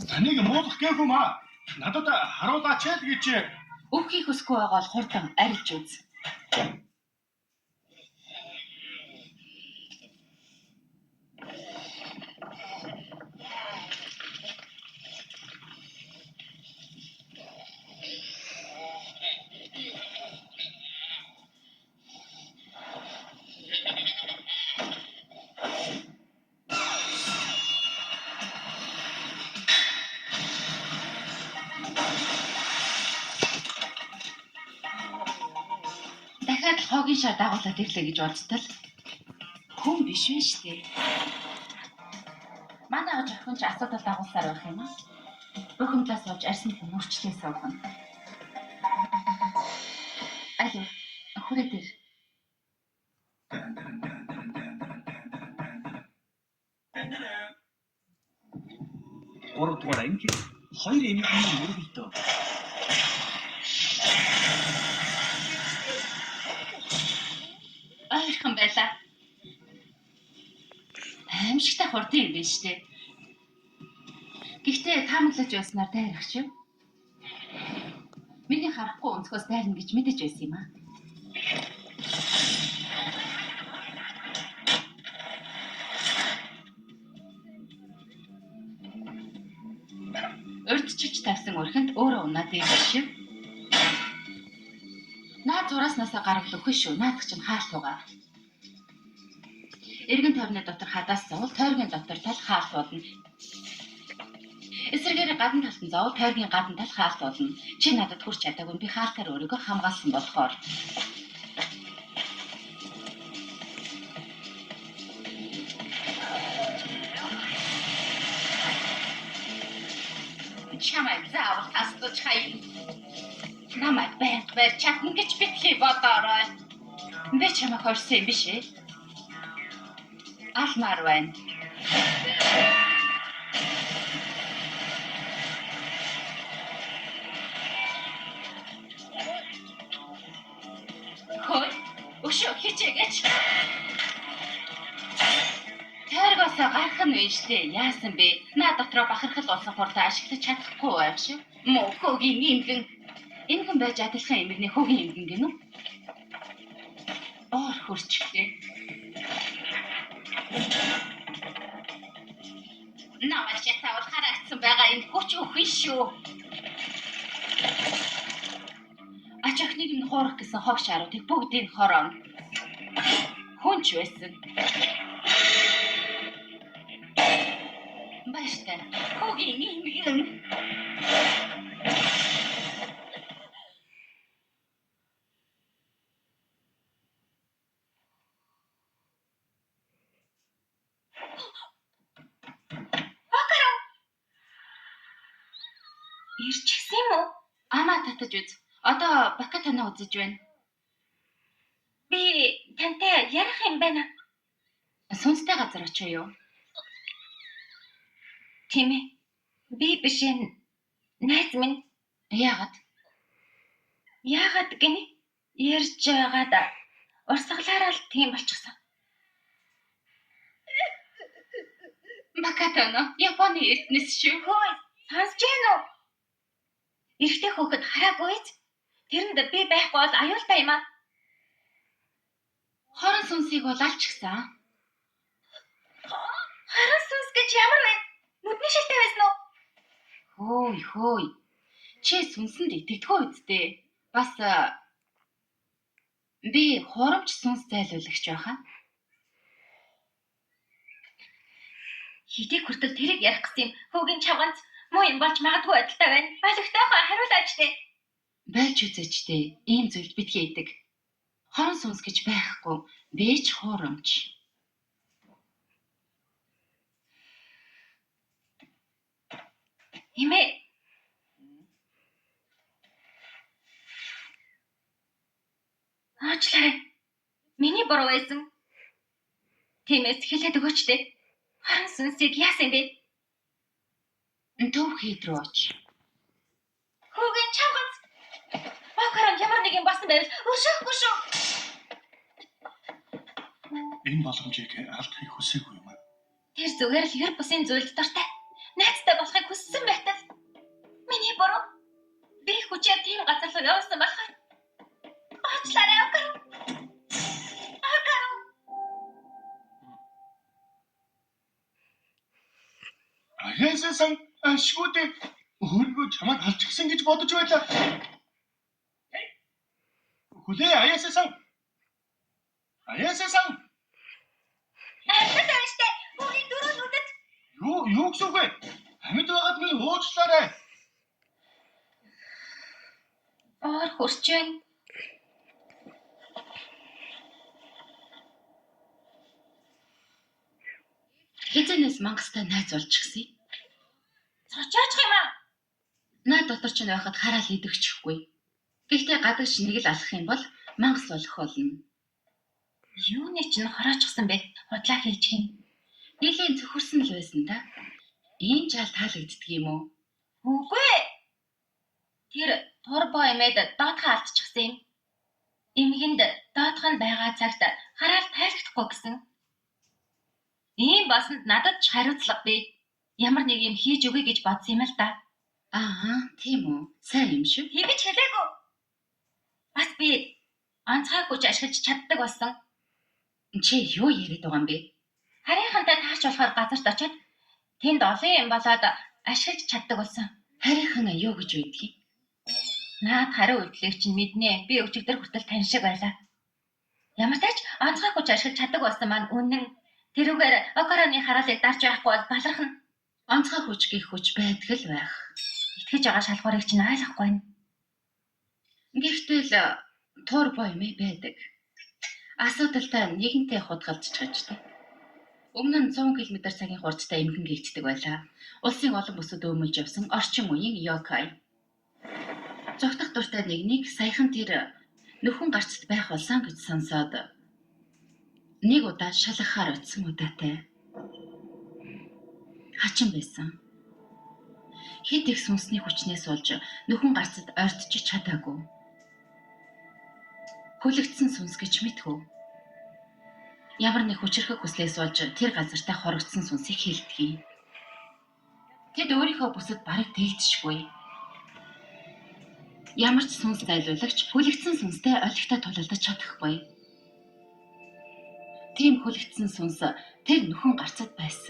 Таныг муулах гээгүй маа. Надад харуулаач л гэж. Өвхий хөсгүй байгаа бол хурдан арилж үз. Дахиад хогийн шар дагуулад ирлээ гэж бодтол хүн биш вэ штэ. Манай аж охин ч асуудал дагуулсаар байх юм аа. Бухимдаас олж арсны мөрчлээ суугна. Алуу, хүрээ дээр. Гурав дугаар анги хоёр эмэгний мөргөлтөө. Ойрхон байлаа. Аимшигтай хурдан юм байна штэ. Гэхдээ таамаглаж байснаар дайрах шүү. Миний харахгүй өнцгөөс дайрна гэж мэдэж байсан юм аа. Урдчилж тавьсан өрхөнд өөрөө унаад ирсэн шүү. Наад зурааснасаа гаргал өхөн шүү. Наадах чинь хаалт угаа. Эргэн тойрны дотор хадаас зовол тойргийн дотор тал хаалт болно. Эсрэгээр гадна талд нь зовол тойргийн гадна тал хаалт болно. Чи надад хүрч чадаагүй би хаалтаар өөрийгөө хамгаалсан болохоор. Чамайг заавал асууж хаяа. Намайг байр чатна гэж битгий бодоорой. Би чамайг хорсон юм биш ээ. Алмаар байна. Хөөе, өшөө хичээгээч. Тойргоосоо гарах нь вэ штэ. Яасан бэ? Наа дотроо бахархал болсон хурдаа ашиглаж чадахгүй байх шүү. Муу хөгийн имгэн. Имгэн байж адилхан эмэгний хөгийн имгэн гэнэ үү? Оор хурцлээ. Намайг чатаавал харагдсан байгаа энэ хүч өхөн шүү. Ач охиныг нь хуурах гэсэн хог шааруудыг бүгдийг хорооно. Хүнч байсан. Баяртай. Хөгийн имгэн. Ирч гисэн юм уу? Амаа татаж үз. Одоо бака танаа үзэж байна. Би тантай ярих юм байна. Сүнстэй газар очоо юу? Тийм ээ. Би биш энэ найз минь. Яагаад? Яагаад гинэ? Ярьж байгаад урсгалаараа л тийм болчихсон. Макатано, Японы эрдэнэс шүү. Хөөе, сонсож байна уу? Эрэгтэй хүүхэд хараагүй. Тэрэнд би байхгүй бол аюултай юм аа. Хорон сүнсийг бол алчихсан. Хорон сүнс гэж ямар вэ? Нүдний шилтэй байсан уу? Хөөе. Чи сүнсэнд итгэдэггүй үсттэй. Бас би хоромч сүнс зайлуулагч байхаа. Хидийг хүртэл тэрийг ярих гэсэн юм. Хөөгийн чавганц муу юм болж магадгүй байдалтай байна. Балигтайхан хариулаач дээ. Байлж үзээч дээ. Ийм зүйлд битгий идэг. Хорон сүнс гэж байхгүй. Бэж хоромч. Имээ. Аачлаарай. Миний буруу байсан. Тиймээс хэлээд өгөөч дээ. Хорон сүнсийг яасан бэ? Төв хийдрөөч. Хөөгийн чавганц. Бакаран ямар нэг юм басан байвал өшөөхгүй шүү. Энэ боломжийг алдахыг хүсээгүй юм аа. Тэр зүгээр л хэр бусын зүйлд дуртай. найзтай болохыг хүссэн байтал миний буруу. Би хүчээр тийм газар руу явсан байхаар. Аачлаарай Окаро. Окаро. Аяасан ашгүйдээ өөрийгөө чамайг алчихсан гэж бодож байлаа. Хүлээ Аяасан. Аяасан. Айдас штэ. Үгийн дөрөв нүдэд. Юу гэсэн үг вэ? Амьд байгаад минь уучлаарай. Оор хурч байна. Хизэнээс мангастай найз болж гисэн. Цочоочих юм аа. Наа дотор ч байхад хараал идэгчихгүй. Гэхдээ гадагш нэг л алах юм бол мангас болох болно. Юуны ч н хороочсон бэ? Худлаа хийж гин. Нилийн зөвхөрсөн л байсан да. Ийм жаал таалагддаг юм уу? Үгүй. Тэр турбо эмээд доотхоо алдчихсан юм. Эмгэнд доотхон байгаа цагт хараал тайлхдахгүй гэсэн. Ийм басанд надад ч хариуцлага бий. Ямар нэг юм хийж өгье гэж бодсон юм л да. Аа, тийм үү. Сайн юм шүү. Тэгэж хэлээгүй. Бас би онцгой хүч ашиглаж чаддаг болсон. Чи юу яриад байгаа юм бэ? Харийнхантай таарч болохоор газарт очиод тэнд олон юм болоод ашиглаж чаддаг болсон. Харийнхан юу гэж үйдгийг? Наад хариу үйлдэлийг чинь мэднэ. Би өчигдөр хүртэл тань шиг байлаа. Ямар ч тач онцгой хүч ашиглаж чаддаг болсон маань үнэн. Тэрүүгээр Окароны хараалыг дарж байхгүй бол балархна. Онцгой хүч гэх хүч байдаг л байх. Итгэж байгаа шалгуурыг чинь ойлгохгүй байна. Гэхдээ л турбо юм байдаг. Асуудалтай нэгэнтээ худгалж чаждаг. Өмнө нь 100 км/цагийн хурдтай эмгэн гэгддэг байлаа. Улсын олон бүсэд өмөлж явсан орчин үеийн Йокай. Зогтох дуртай нэгнийг саяхан тэр нөхөн гарцд байх болсон гэж сонсоод нэг удаа шалгахаар утсан удаатай. Хачин байсан. Хэд их сүнсний хүчнээс болж нөхөн гарцд ойртож чадаагүй. Хүлэгдсэн сүнс гэж мэдхүү. Ямар нэг хүчрхэг хүслээс болж тэр газартаа хорогдсон сүнсийг хилдэгий. Тэд өөрийнхөө бүсэд бараг тэйлдчихгүй. Ямар ч сүнс зайлуулагч хүлэгдсэн сүнстэй олигтой тулалдаж чадахгүй. Тийм хүлэгдсэн сүнс тэр нөхөн гарцад байсан.